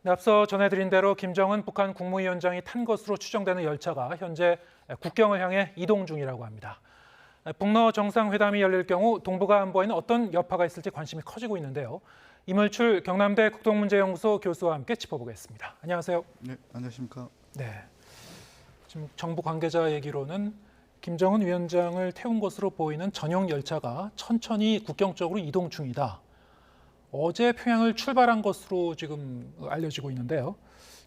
네, 앞서 전해드린 대로 김정은 북한 국무위원장이 탄 것으로 추정되는 열차가 현재 국경을 향해 이동 중이라고 합니다. 북러 정상회담이 열릴 경우 동북아 안보에는 어떤 여파가 있을지 관심이 커지고 있는데요. 이물출 경남대 국동문제연구소 교수와 함께 짚어보겠습니다. 안녕하세요. 네, 안녕하십니까. 네, 지금 정부 관계자 얘기로는 김정은 위원장을 태운 것으로 보이는 전용 열차가 천천히 국경 쪽으로 이동 중이다. 어제 평양을 출발한 것으로 지금 알려지고 있는데요.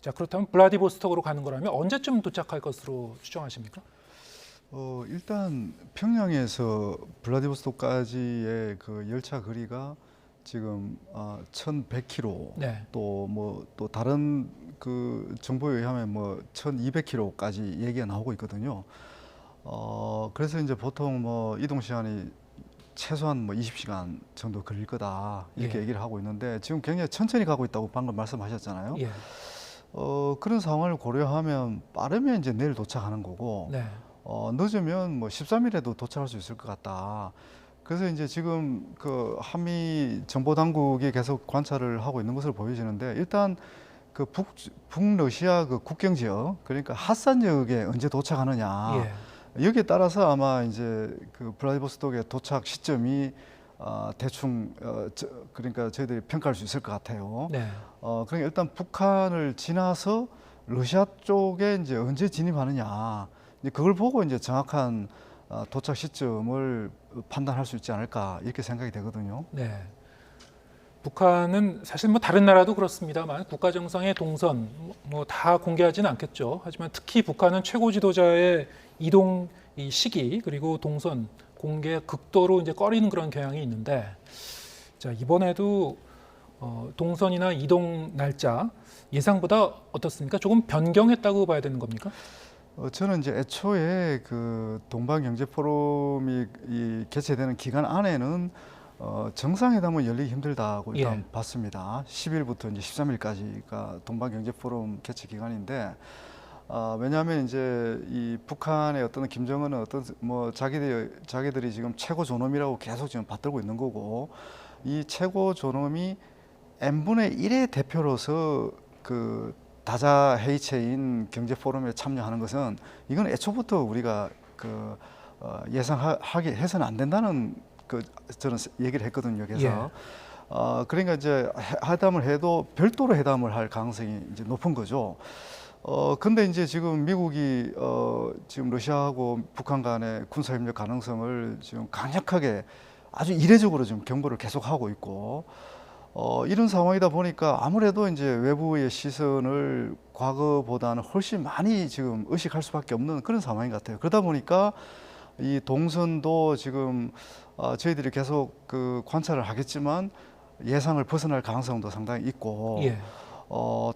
자, 그렇다면 블라디보스톡으로 가는 거라면 언제쯤 도착할 것으로 추정하십니까? 일단 평양에서 블라디보스톡까지의 그 열차 거리가 지금 1,100km, 네. 또 다른 그 정보에 의하면 1,200km까지 얘기가 나오고 있거든요. 그래서 이제 보통 이동 시간이 최소한 20시간 정도 걸릴 거다 이렇게 예. 얘기를 하고 있는데 지금 굉장히 천천히 가고 있다고 방금 말씀하셨잖아요. 예. 그런 상황을 고려하면 빠르면 이제 내일 도착하는 거고, 네. 늦으면 13일에도 도착할 수 있을 것 같다. 그래서 이제 지금 그 한미 정보 당국이 계속 관찰을 하고 있는 것으로 보여지는데, 일단 그 북러시아 그 국경 지역, 그러니까 핫산 지역에 언제 도착하느냐, 예. 여기에 따라서 아마 이제 그 블라디보스톡의 도착 시점이 대충 그러니까 저희들이 평가할 수 있을 것 같아요. 네. 그러니까 일단 북한을 지나서 러시아 쪽에 이제 언제 진입하느냐, 이제 그걸 보고 이제 정확한 도착 시점을 판단할 수 있지 않을까 이렇게 생각이 되거든요. 네. 북한은 사실 다른 나라도 그렇습니다만 국가 정상의 동선 다 공개하지는 않겠죠. 하지만 특히 북한은 최고 지도자의 이동 이 시기 그리고 동선 공개 극도로 이제 꺼리는 그런 경향이 있는데, 자, 이번에도 동선이나 이동 날짜 예상보다 어떻습니까? 조금 변경했다고 봐야 되는 겁니까? 저는 이제 애초에 그 동방경제 포럼이 이 개최되는 기간 안에는 정상회담은 열리기 힘들다고 일단 예. 봤습니다. 10일부터 이제 13일까지가 동방경제 포럼 개최 기간인데, 왜냐하면 이제 이 북한의 어떤 김정은은 어떤 자기들이 지금 최고 존엄이라고 계속 지금 받들고 있는 거고, 이 최고 존엄이 n분의 1의 대표로서 그 다자 회의체인 경제 포럼에 참여하는 것은 이건 애초부터 우리가 그 예상하게 해서는 안 된다는 그 저는 얘기를 했거든요. 그래서 예. 그러니까 이제 회담을 해도 별도로 회담을 할 가능성이 이제 높은 거죠. 근데 이제 지금 미국이 지금 러시아하고 북한 간의 군사 협력 가능성을 지금 강력하게 아주 이례적으로 지금 경고를 계속하고 있고, 이런 상황이다 보니까 아무래도 이제 외부의 시선을 과거보다는 훨씬 많이 지금 의식할 수밖에 없는 그런 상황인 것 같아요. 그러다 보니까 이 동선도 지금 저희들이 계속 그 관찰을 하겠지만 예상을 벗어날 가능성도 상당히 있고, 예.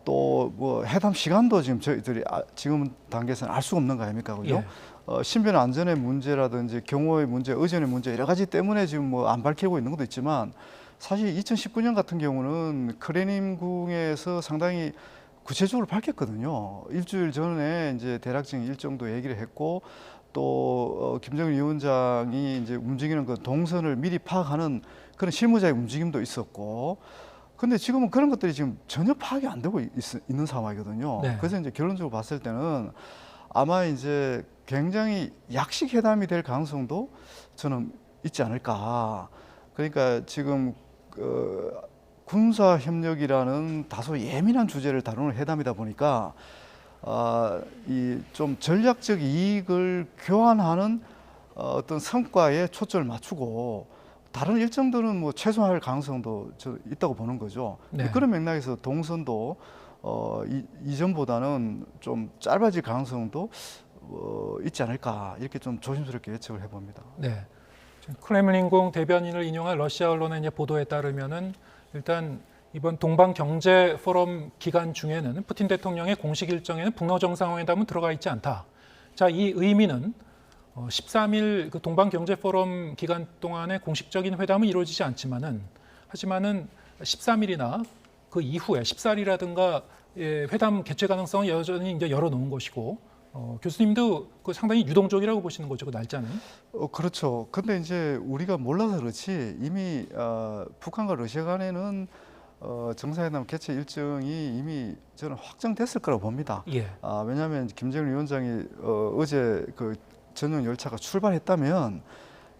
또 회담 시간도 지금 저희들이 지금 단계에서는 알 수가 없는 거 아닙니까, 그죠? 예. 신변 안전의 문제라든지 경호의 문제, 의전의 문제 여러 가지 때문에 지금 안 밝히고 있는 것도 있지만, 사실 2019년 같은 경우는 크레님궁에서 상당히 구체적으로 밝혔거든요. 일주일 전에 이제 대략적인 일정도 얘기를 했고, 또 김정일 위원장이 이제 움직이는 그 동선을 미리 파악하는 그런 실무자의 움직임도 있었고, 근데 지금은 그런 것들이 지금 전혀 파악이 안 되고 있는 상황이거든요. 네. 그래서 이제 결론적으로 봤을 때는 아마 이제 굉장히 약식 회담이 될 가능성도 저는 있지 않을까. 그러니까 지금 군사 협력이라는 다소 예민한 주제를 다루는 회담이다 보니까 이 좀 전략적 이익을 교환하는 어떤 성과에 초점을 맞추고 다른 일정들은 최소화할 가능성도 있다고 보는 거죠. 네. 그런 맥락에서 동선도 이전보다는 좀 짧아질 가능성도 있지 않을까 이렇게 좀 조심스럽게 예측을 해봅니다. 네. 크렘린궁 대변인을 인용한 러시아 언론의 이제 보도에 따르면은 일단 이번 동방 경제 포럼 기간 중에는 푸틴 대통령의 공식 일정에는 북러 정상회담은 들어가 있지 않다. 자, 이 의미는 13일 그 동방 경제 포럼 기간 동안에 공식적인 회담은 이루어지지 하지만은 13일이나 그 이후에 14일이라든가 회담 개최 가능성은 여전히 이제 열어놓은 것이고, 교수님도 그 상당히 유동적이라고 보시는 거죠, 그 날짜는? 그렇죠. 근데 이제 우리가 몰라서 그렇지 이미 북한과 러시아 간에는 정상회담 개최 일정이 이미 저는 확정됐을 거라고 봅니다. 예. 왜냐하면 김정일 위원장이 어제 그 전용 열차가 출발했다면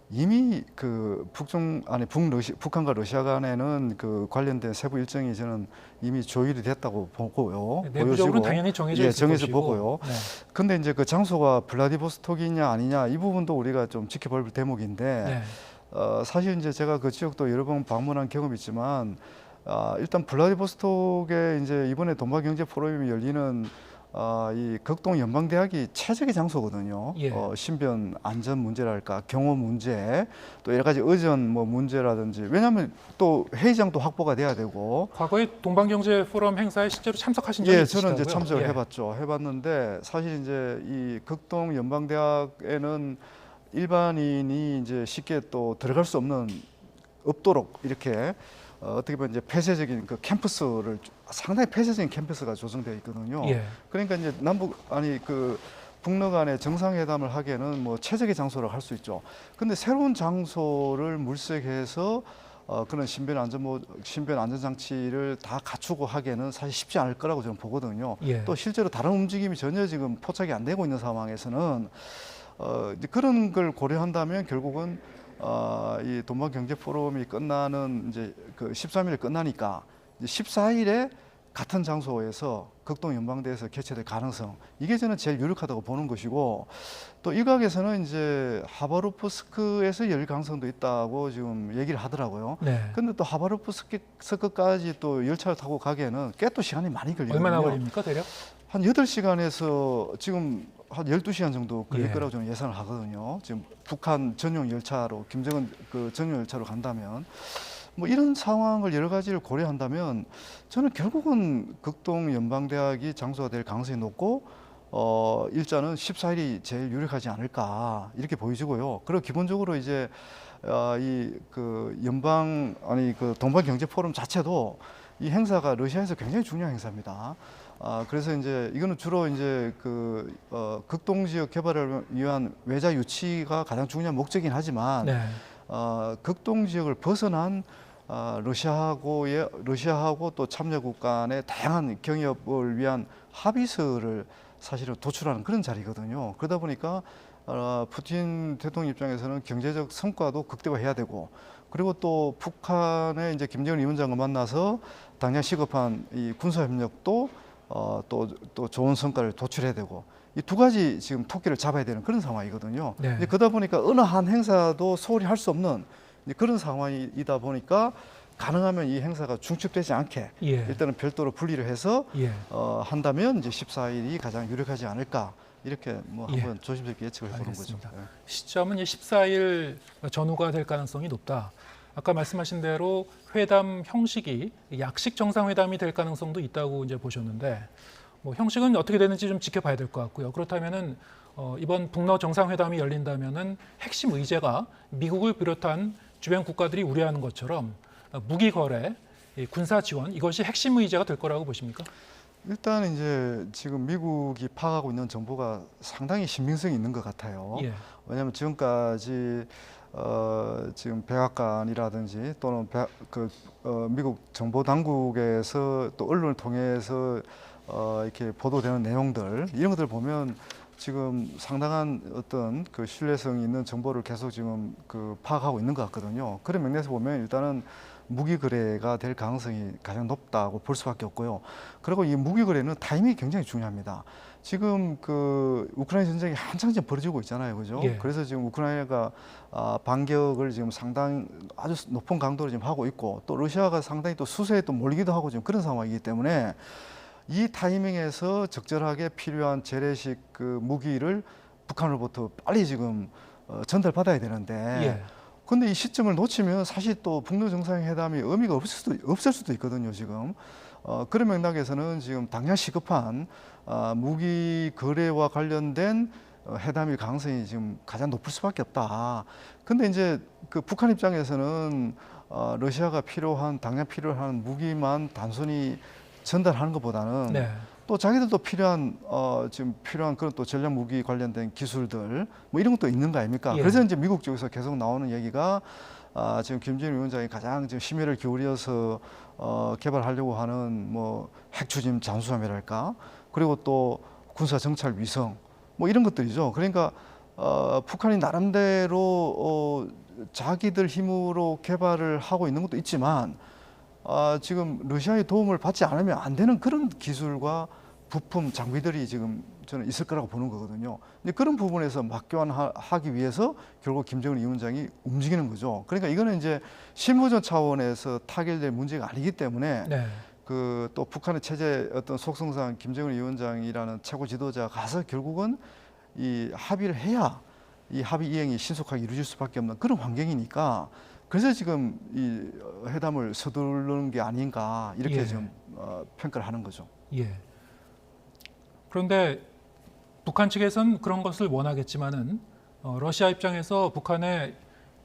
이미 그 북한과 러시아 간에는 그 관련된 세부 일정이 저는 이미 조율이 됐다고 보고요. 내부적으로는 당연히 정해져 있을 정해져 것이고. 보고요. 네. 근데 이제 그 장소가 블라디보스톡이냐 아니냐 이 부분도 우리가 좀 지켜볼 대목인데 네. 사실 이제 제가 그 지역도 여러 번 방문한 경험이 있지만 일단 블라디보스톡에 이제 이번에 동방경제 포럼이 열리는 이 극동 연방대학이 최적의 장소거든요. 예. 신변 안전 문제랄까 경호 문제 또 여러 가지 의전 뭐 문제라든지 왜냐하면 또 회의장도 확보가 돼야 되고 과거에 동방경제 포럼 행사에 실제로 참석하신 적이 있으시다고요? 저는 이제 참석을 예. 해봤는데 사실 이제 이 극동 연방대학에는 일반인이 이제 쉽게 또 들어갈 수 없도록 이렇게 어떻게 보면 이제 폐쇄적인 그 캠퍼스를 상당히 폐쇄적인 캠퍼스가 조성되어 있거든요. 예. 그러니까 이제 그 북러 간의 정상회담을 하기에는 뭐 최적의 장소라고 할 수 있죠. 근데 새로운 장소를 물색해서 그런 신변 안전 장치를 다 갖추고 하기에는 사실 쉽지 않을 거라고 저는 보거든요. 예. 또 실제로 다른 움직임이 전혀 지금 포착이 안 되고 있는 상황에서는 이제 그런 걸 고려한다면 결국은 이 동방 경제 포럼이 끝나는 이제 그 13일에 끝나니까 이제 14일에 같은 장소에서 극동 연방대에서 개최될 가능성 이게 저는 제일 유력하다고 보는 것이고 또 일각에서는 이제 하바롭스크에서 열릴 가능성도 있다고 지금 얘기를 하더라고요. 네. 근데 또 하바롭스크까지 또 열차를 타고 가기에는 꽤 또 시간이 많이 걸리거든요. 얼마나 걸립니까, 대략? 한 8시간에서 지금 한 12시간 정도 걸릴 예. 거라고 저는 예상을 하거든요. 지금 북한 전용 열차로 김정은 그 전용 열차로 간다면 뭐 이런 상황을 여러 가지를 고려한다면 저는 결국은 극동 연방대학이 장소가 될 가능성이 높고 일자는 14일이 제일 유력하지 않을까 이렇게 보여지고요. 그리고 기본적으로 이제 이 그 그 동방 경제 포럼 자체도 이 행사가 러시아에서 굉장히 중요한 행사입니다. 그래서 이제 이거는 주로 이제 그 극동 지역 개발을 위한 외자 유치가 가장 중요한 목적이긴 하지만 네. 극동 지역을 벗어난 러시아하고 또 참여국 간의 다양한 경협을 위한 합의서를 사실은 도출하는 그런 자리거든요. 그러다 보니까 푸틴 대통령 입장에서는 경제적 성과도 극대화해야 되고 그리고 또 북한의 이제 김정은 위원장을 만나서 당장 시급한 이 군사 협력도 또 좋은 성과를 도출해야 되고 이 두 가지 지금 토끼를 잡아야 되는 그런 상황이거든요. 네. 이제 그러다 보니까 어느 한 행사도 소홀히 할 수 없는 그런 상황이다 보니까 가능하면 이 행사가 중첩되지 않게 예. 일단은 별도로 분리를 해서 예. 한다면 이제 14일이 가장 유력하지 않을까 이렇게 뭐 예. 한번 조심스럽게 예측을 해보는 거죠. 알겠습니다. 예. 시점은 14일 전후가 될 가능성이 높다. 아까 말씀하신 대로 회담 형식이 약식 정상회담이 될 가능성도 있다고 이제 보셨는데 뭐 형식은 어떻게 되는지 좀 지켜봐야 될 것 같고요. 그렇다면은 이번 북러 정상회담이 열린다면은 핵심 의제가 미국을 비롯한 주변 국가들이 우려하는 것처럼 무기 거래, 군사 지원 이것이 핵심 의제가 될 거라고 보십니까? 일단 이제 지금 미국이 파악하고 있는 정보가 상당히 신빙성이 있는 것 같아요. 예. 왜냐하면 지금까지 지금 백악관이라든지 또는 미국 정보 당국에서 또 언론을 통해서 이렇게 보도되는 내용들 이런 것들 보면 지금 상당한 어떤 그 신뢰성 있는 정보를 계속 지금 그 파악하고 있는 것 같거든요. 그런 맥락에서 보면 일단은 무기 거래가 될 가능성이 가장 높다고 볼 수밖에 없고요. 그리고 이 무기 거래는 타이밍이 굉장히 중요합니다. 지금 그 우크라이나 전쟁이 한창 지금 벌어지고 있잖아요, 그죠? 예. 그래서 지금 우크라이나가 반격을 지금 상당히 아주 높은 강도로 지금 하고 있고 또 러시아가 상당히 또 수세에 또 몰리기도 하고 지금 그런 상황이기 때문에 이 타이밍에서 적절하게 필요한 재래식 그 무기를 북한으로부터 빨리 지금 전달받아야 되는데. 예. 근데 이 시점을 놓치면 사실 또 북러 정상회담이 의미가 없을 수도 있거든요, 지금. 그런 맥락에서는 지금 당장 시급한 무기 거래와 관련된 회담일 가능성이 지금 가장 높을 수밖에 없다. 근데 이제 그 북한 입장에서는 러시아가 당장 필요한 무기만 단순히 전달하는 것보다는 네. 또 자기들도 지금 필요한 그런 또 전략 무기 관련된 기술들 뭐 이런 것도 있는 거 아닙니까? 예. 그래서 이제 미국 쪽에서 계속 나오는 얘기가 지금 김정일 위원장이 가장 지금 심혈을 기울여서 개발하려고 하는 뭐 핵추진 잠수함이랄까, 그리고 또 군사 정찰 위성 뭐 이런 것들이죠. 그러니까 북한이 나름대로 자기들 힘으로 개발을 하고 있는 것도 있지만 지금 러시아의 도움을 받지 않으면 안 되는 그런 기술과 부품, 장비들이 지금 저는 있을 거라고 보는 거거든요. 근데 그런 부분에서 맞교환하기 위해서 결국 김정은 위원장이 움직이는 거죠. 그러니까 이거는 이제 실무전 차원에서 타결될 문제가 아니기 때문에 네. 그 또 북한의 체제 어떤 속성상 김정은 위원장이라는 최고 지도자가 가서 결국은 이 합의를 해야 이 합의 이행이 신속하게 이루어질 수밖에 없는 그런 환경이니까, 그래서 지금 이 회담을 서두르는 게 아닌가 이렇게 예. 지금 평가를 하는 거죠. 예. 그런데 북한 측에서는 그런 것을 원하겠지만은 러시아 입장에서 북한의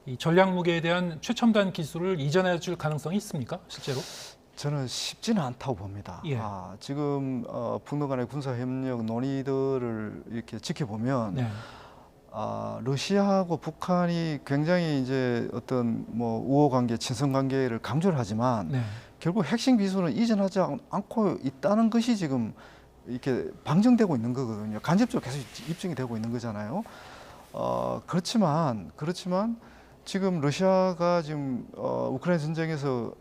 이 전략 무기에 대한 최첨단 기술을 이전해 줄 가능성이 있습니까? 실제로? 저는 쉽지는 않다고 봅니다. 예. 지금 북러 간의 군사 협력 논의들을 이렇게 지켜보면 네. 러시아하고 북한이 굉장히 이제 어떤 뭐 우호 관계, 친선 관계를 강조를 하지만 네. 결국 핵심 기술은 이전하지 않고 있다는 것이 지금 이렇게 방증되고 있는 거거든요. 간접적으로 계속 입증이 되고 있는 거잖아요. 그렇지만 지금 러시아가 지금 우크라이나 전쟁에서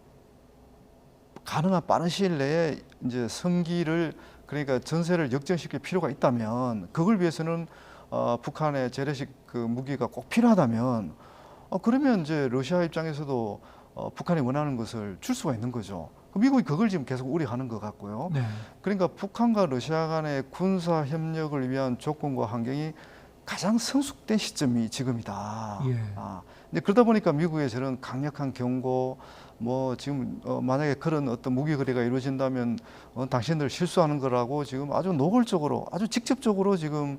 가능한 빠른 시일 내에 이제 성기를, 그러니까 전세를 역전시킬 필요가 있다면, 그걸 위해서는 북한의 재래식 그 무기가 꼭 필요하다면 그러면 이제 러시아 입장에서도 북한이 원하는 것을 줄 수가 있는 거죠. 미국이 그걸 지금 계속 우려하는 것 같고요. 네. 그러니까 북한과 러시아 간의 군사 협력을 위한 조건과 환경이 가장 성숙된 시점이 지금이다. 예. 근데 그러다 보니까 미국의 저런 강력한 경고, 뭐 지금 만약에 그런 어떤 무기 거래가 이루어진다면 당신들 실수하는 거라고 지금 아주 노골적으로, 아주 직접적으로 지금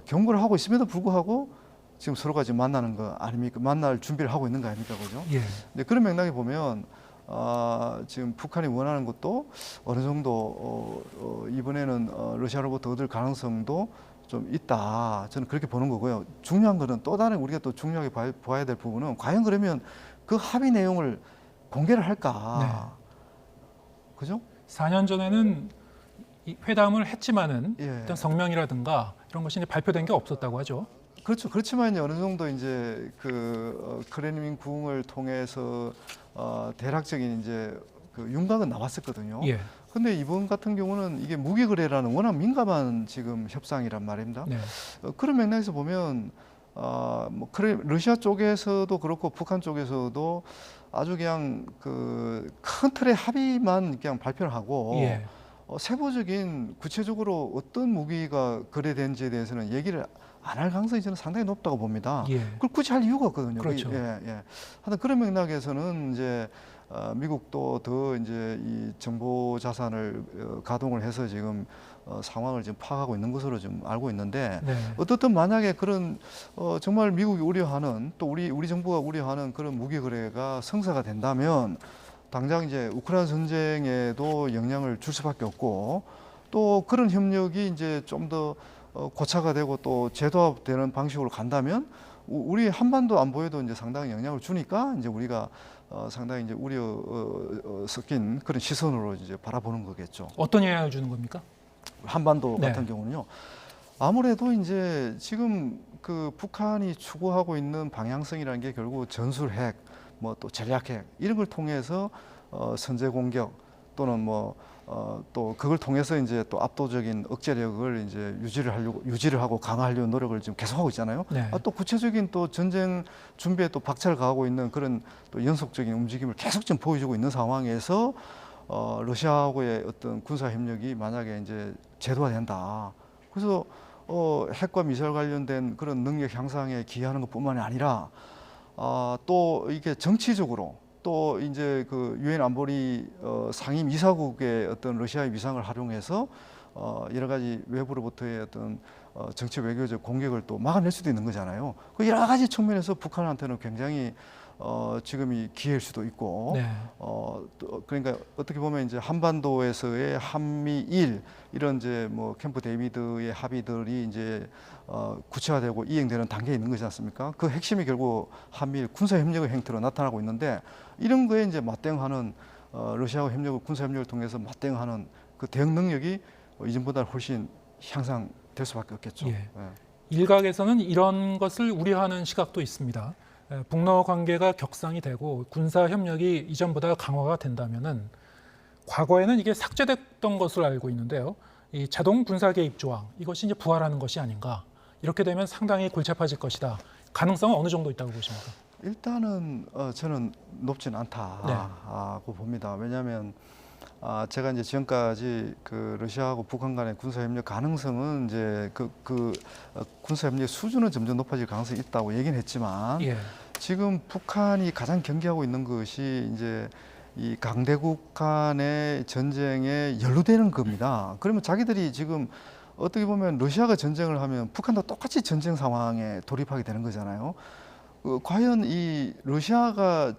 경고를 하고 있음에도 불구하고 지금 서로가 지금 만나는 거 아닙니까? 만날 준비를 하고 있는 거 아닙니까, 그죠? 예. 근데 그런 맥락에 보면 지금 북한이 원하는 것도 어느 정도 이번에는 러시아로부터 얻을 가능성도 좀 있다. 저는 그렇게 보는 거고요. 중요한 거는 또 다른 우리가 또 중요하게 봐야 될 부분은, 과연 그러면 그 합의 내용을 공개를 할까? 그죠? 4년 전에는 이 회담을 했지만은 예. 어떤 성명이라든가 이런 것이 이제 발표된 게 없었다고 하죠. 그렇죠. 그렇지만 어느 정도 이제 그 크레임린 궁을 통해서 대략적인 이제 그 윤곽은 나왔었거든요. 예. 근데 이번 같은 경우는 이게 무기 거래라는 워낙 민감한 지금 협상이란 말입니다. 네. 그런 맥락에서 보면 뭐 러시아 쪽에서도 그렇고 북한 쪽에서도 아주 그냥 그 큰 틀의 합의만 그냥 발표를 하고 예. 세부적인 구체적으로 어떤 무기가 거래된지에 대해서는 얘기를 안 할 가능성이 저는 상당히 높다고 봅니다. 예. 그걸 굳이 할 이유가 없거든요. 그렇죠. 하여튼 그런 맥락에서는 이제 미국도 더 이제 이 정보 자산을 가동을 해서 지금 상황을 지금 파악하고 있는 것으로 좀 알고 있는데, 네. 어떻든 만약에 그런 정말 미국이 우려하는, 또 우리 정부가 우려하는 그런 무기 거래가 성사가 된다면 당장 이제 우크라이나 전쟁에도 영향을 줄 수밖에 없고, 또 그런 협력이 이제 좀 더 고착화 되고 또 제도화되는 방식으로 간다면 우리 한반도 안보에도 이제 상당히 영향을 주니까 이제 우리가 상당히 이제 우려 섞인 그런 시선으로 이제 바라보는 거겠죠. 어떤 영향을 주는 겁니까? 한반도 네. 같은 경우는요. 아무래도 이제 지금 그 북한이 추구하고 있는 방향성이라는 게 결국 전술핵, 뭐 또 전략핵 이런 걸 통해서 선제 공격 또는 뭐 또 그걸 통해서 이제 또 압도적인 억제력을 이제 유지를 하고 강화하려는 노력을 지금 계속하고 있잖아요. 네. 또 구체적인 또 전쟁 준비에 또 박차를 가하고 있는 그런 또 연속적인 움직임을 계속 지금 보여주고 있는 상황에서 러시아하고의 어떤 군사 협력이 만약에 이제 제도화된다. 그래서 핵과 미사일 관련된 그런 능력 향상에 기여하는 것뿐만이 아니라 또 이게 정치적으로 또 이제 그 유엔 안보리 상임 이사국의 어떤 러시아의 위상을 활용해서 여러 가지 외부로부터의 어떤 정치 외교적 공격을 또 막아낼 수도 있는 거잖아요. 그 여러 가지 측면에서 북한한테는 굉장히 지금이 기회일 수도 있고 네. 또 그러니까 어떻게 보면 이제 한반도에서의 한미일 이런 이제 뭐 캠프 데이비드의 합의들이 이제 구체화되고 이행되는 단계에 있는 거지 않습니까? 그 핵심이 결국 한미일 군사 협력의 형태로 나타나고 있는데 이런 거에 이제 맞대응하는 러시아와 협력을 군사 협력을 통해서 맞대응하는 그 대응 능력이 이전보다 훨씬 향상될 수밖에 없겠죠. 예. 예. 일각에서는 이런 것을 우려하는 시각도 있습니다. 북러 관계가 격상이 되고 군사 협력이 이전보다 강화가 된다면은 과거에는 이게 삭제됐던 것으로 알고 있는데요. 이 자동 군사 개입 조항 이것이 이제 부활하는 것이 아닌가. 이렇게 되면 상당히 골치 아파질 것이다. 가능성은 어느 정도 있다고 보십니까? 일단은 저는 높진 않다고 봅니다. 왜냐하면 제가 이제 지금까지 그 러시아하고 북한 간의 군사 협력 가능성은 이제 군사 협력 수준은 점점 높아질 가능성이 있다고 얘기는 했지만 예. 지금 북한이 가장 경계하고 있는 것이 이제 이 강대국 간의 전쟁에 연루되는 겁니다. 그러면 자기들이 지금 어떻게 보면 러시아가 전쟁을 하면 북한도 똑같이 전쟁 상황에 돌입하게 되는 거잖아요. 과연 이 러시아가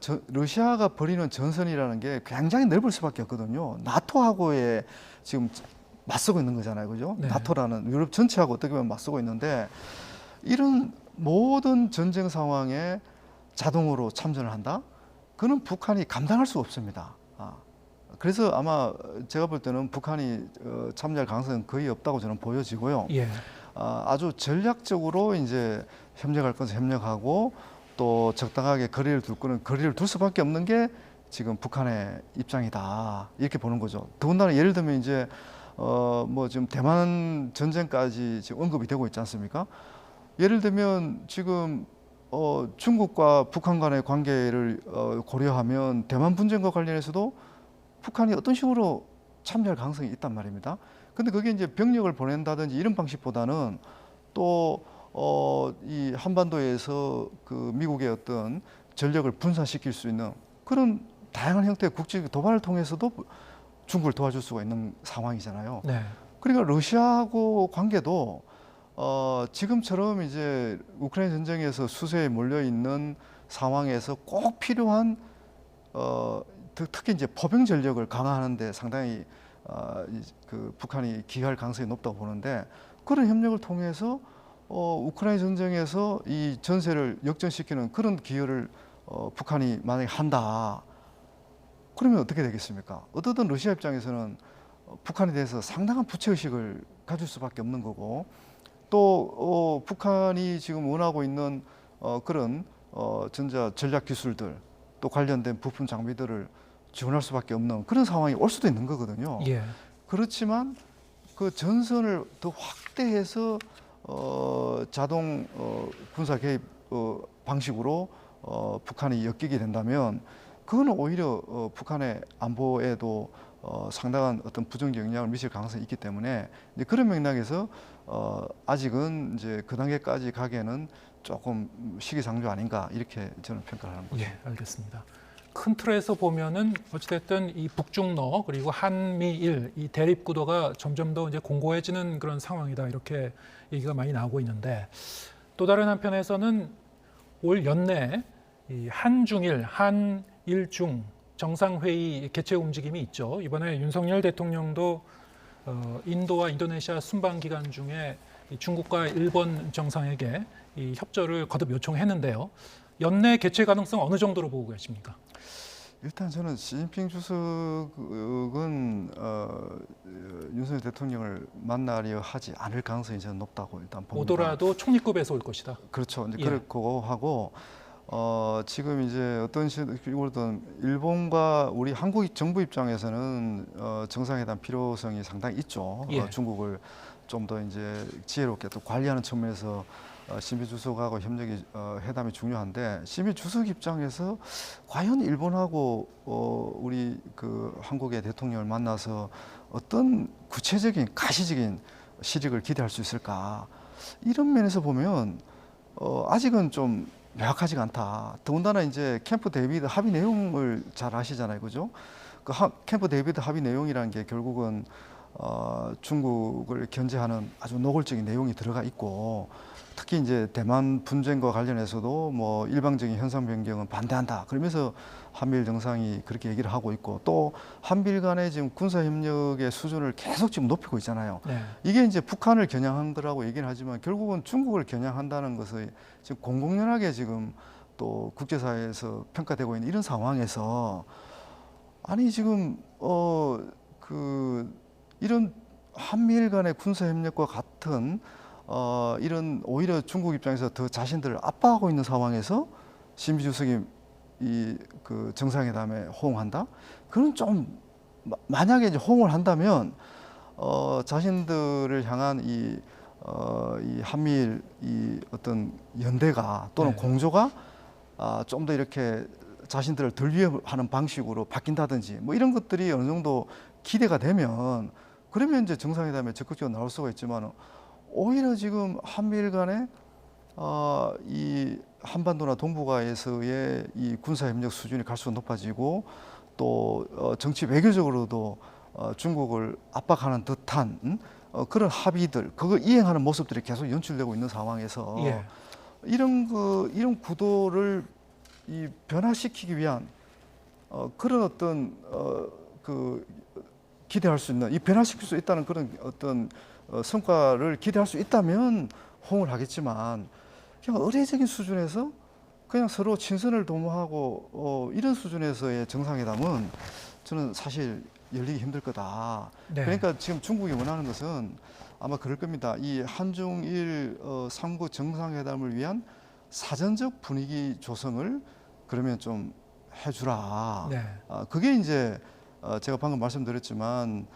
벌이는 전선이라는 게 굉장히 넓을 수밖에 없거든요. 나토하고의 지금 맞서고 있는 거잖아요, 그죠? 네. 나토라는 유럽 전체하고 어떻게 보면 맞서고 있는데 이런 모든 전쟁 상황에 자동으로 참전을 한다? 그는 북한이 감당할 수 없습니다. 그래서 아마 제가 볼 때는 북한이 참여할 가능성은 거의 없다고 저는 보여지고요. 예. 아주 전략적으로 이제 협력할 것은 협력하고 또 적당하게 거리를 둘 거는 거리를 둘 수밖에 없는 게 지금 북한의 입장이다 이렇게 보는 거죠. 더군다나 예를 들면 이제 뭐 지금 대만 전쟁까지 지금 언급이 되고 있지 않습니까? 예를 들면 지금 중국과 북한 간의 관계를 고려하면 대만 분쟁과 관련해서도 북한이 어떤 식으로 참여할 가능성이 있단 말입니다. 근데 그게 이제 병력을 보낸다든지 이런 방식보다는 또 이 한반도에서 그 미국의 어떤 전력을 분산시킬 수 있는 그런 다양한 형태의 국제 도발을 통해서도 중국을 도와줄 수가 있는 상황이잖아요. 네. 그러니까 러시아하고 관계도 지금처럼 이제 우크라이나 전쟁에서 수세에 몰려 있는 상황에서 꼭 필요한 특히 이제 포병 전력을 강화하는데 상당히 그 북한이 기여할 가능성이 높다고 보는데 그런 협력을 통해서 우크라이나 전쟁에서 이 전세를 역전시키는 그런 기여를 북한이 만약에 한다. 그러면 어떻게 되겠습니까? 어떻든 러시아 입장에서는 북한에 대해서 상당한 부채의식을 가질 수밖에 없는 거고 또 북한이 지금 원하고 있는 그런 전자 전략 기술들 또 관련된 부품 장비들을 지원할 수밖에 없는 그런 상황이 올 수도 있는 거거든요. 예. 그렇지만 그 전선을 더 확대해서 자동 군사 개입 방식으로 북한이 엮이게 된다면 그거는 오히려 북한의 안보에도 상당한 어떤 부정적 영향을 미칠 가능성이 있기 때문에 이제 그런 맥락에서 아직은 이제 그 단계까지 가기에는 조금 시기상조 아닌가 이렇게 저는 평가를 하는 거죠. 예, 알겠습니다. 큰 틀에서 보면은 어찌됐든 이 북중러 그리고 한미일 이 대립 구도가 점점 더 이제 공고해지는 그런 상황이다 이렇게 얘기가 많이 나오고 있는데 또 다른 한편에서는 올 연내 이 한중일 한일중 정상회의 개최 움직임이 있죠. 이번에 윤석열 대통령도 인도와 인도네시아 순방 기간 중에 이 중국과 일본 정상에게 이 협조를 거듭 요청했는데요. 연내 개최 가능성 어느 정도로 보고 계십니까? 일단 저는 시진핑 주석은 윤석열 대통령을 만나려 하지 않을 가능성이 저는 높다고 일단 봅니다. 오더라도 총리급에서 올 것이다. 그렇죠. 이제 예. 그렇고 하고 지금 이제 어떤 식으로든 일본과 우리 한국 정부 입장에서는 정상회담 필요성이 상당히 있죠. 예. 중국을 좀 더 이제 지혜롭게 또 관리하는 측면에서 시진핑 주석하고 협력이 회담이 중요한데 시진핑 주석 입장에서 과연 일본하고 우리 그 한국의 대통령을 만나서 어떤 구체적인 가시적인 실익을 기대할 수 있을까 이런 면에서 보면 아직은 좀 명확하지가 않다. 더군다나 이제 캠프 데이비드 합의 내용을 잘 아시잖아요, 그죠? 그 캠프 데이비드 합의 내용이라는 게 결국은 중국을 견제하는 아주 노골적인 내용이 들어가 있고, 특히 이제 대만 분쟁과 관련해서도 뭐 일방적인 현상 변경은 반대한다 그러면서 한미일 정상이 그렇게 얘기를 하고 있고, 또 한미일 간의 지금 군사 협력의 수준을 계속 지금 높이고 있잖아요. 네. 이게 이제 북한을 겨냥한 거라고 얘기는 하지만 결국은 중국을 겨냥한다는 것을 지금 공공연하게 지금 또 국제사회에서 평가되고 있는 이런 상황에서, 아니 지금 이런 한미일 간의 군사 협력과 같은 이런 오히려 중국 입장에서 더 자신들을 압박하고 있는 상황에서 신비 주석이 그 정상회담에 호응한다? 그건 좀 만약에 이제 호응을 한다면 자신들을 향한 이 한미일 어떤 연대가 또는 네. 공조가 좀 더 이렇게 자신들을 덜 위협하는 방식으로 바뀐다든지 뭐 이런 것들이 어느 정도 기대가 되면, 그러면 이제 정상회담에 적극적으로 나올 수가 있지만, 오히려 지금 한미일 간에 이 한반도나 동북아에서의 이 군사협력 수준이 갈수록 높아지고, 또 정치 외교적으로도 중국을 압박하는 듯한 그런 합의들, 그걸 이행하는 모습들이 계속 연출되고 있는 상황에서 예. 이런 구도를 변화시키기 위한 그런 어떤 기대할 수 있는, 이 변화시킬 수 있다는 그런 어떤 성과를 기대할 수 있다면 호응을 하겠지만, 그냥 의례적인 수준에서 그냥 서로 친선을 도모하고 이런 수준에서의 정상회담은 저는 사실 열리기 힘들 거다. 네. 그러니까 지금 중국이 원하는 것은 아마 그럴 겁니다. 이 한중일 3국 정상회담을 위한 사전적 분위기 조성을 그러면 좀 해주라. 네. 그게 이제 제가 방금 말씀드렸지만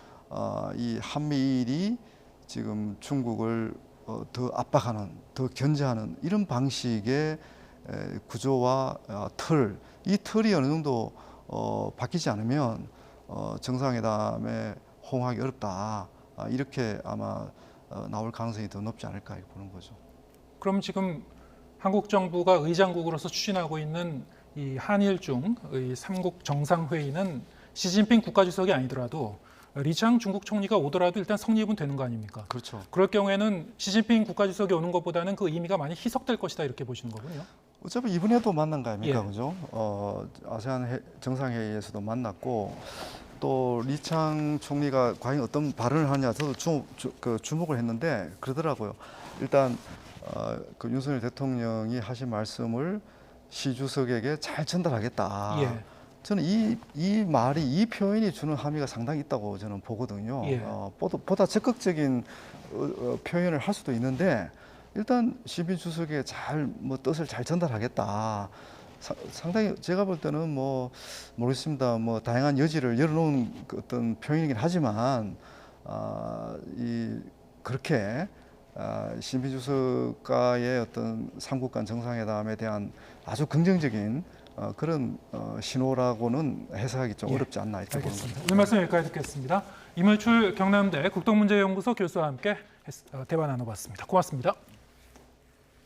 이 한미일이 지금 중국을 더 압박하는, 더 견제하는 이런 방식의 구조와 틀, 이 틀이 어느 정도 바뀌지 않으면 정상회담에 호응하기 어렵다. 이렇게 아마 나올 가능성이 더 높지 않을까 보는 거죠. 그럼 지금 한국 정부가 의장국으로서 추진하고 있는 이 한일 중의 3국 정상회의는 시진핑 국가주석이 아니더라도 리창 중국 총리가 오더라도 일단 성립은 되는 거 아닙니까? 그렇죠. 그럴 경우에는 시진핑 국가주석이 오는 것보다는 그 의미가 많이 희석될 것이다 이렇게 보시는 거군요. 어차피 이번에도 만난 거 아닙니까, 예. 그죠? 아세안 정상회의에서도 만났고, 또 리창 총리가 과연 어떤 발언을 하냐 저도 주목을 했는데 그러더라고요. 일단 그 윤석열 대통령이 하신 말씀을 시 주석에게 잘 전달하겠다. 예. 저는 이 말이, 이 표현이 주는 함의가 상당히 있다고 저는 보거든요. 예. 보다 적극적인 표현을 할 수도 있는데, 일단 시빈 주석에 뜻을 잘 전달하겠다. 상당히 제가 볼 때는 모르겠습니다. 다양한 여지를 열어놓은 그 어떤 표현이긴 하지만 그렇게 시빈 주석과의 어떤 삼국 간 정상회담에 대한 아주 긍정적인 그런 신호라고는 해석하기 좀 어렵지 않나 이렇게 보는 알겠습니다. 겁니다. 오늘 말씀 여기까지 듣겠습니다. 이물출 경남대 국동문제연구소 교수와 함께 대화 나눠봤습니다. 고맙습니다.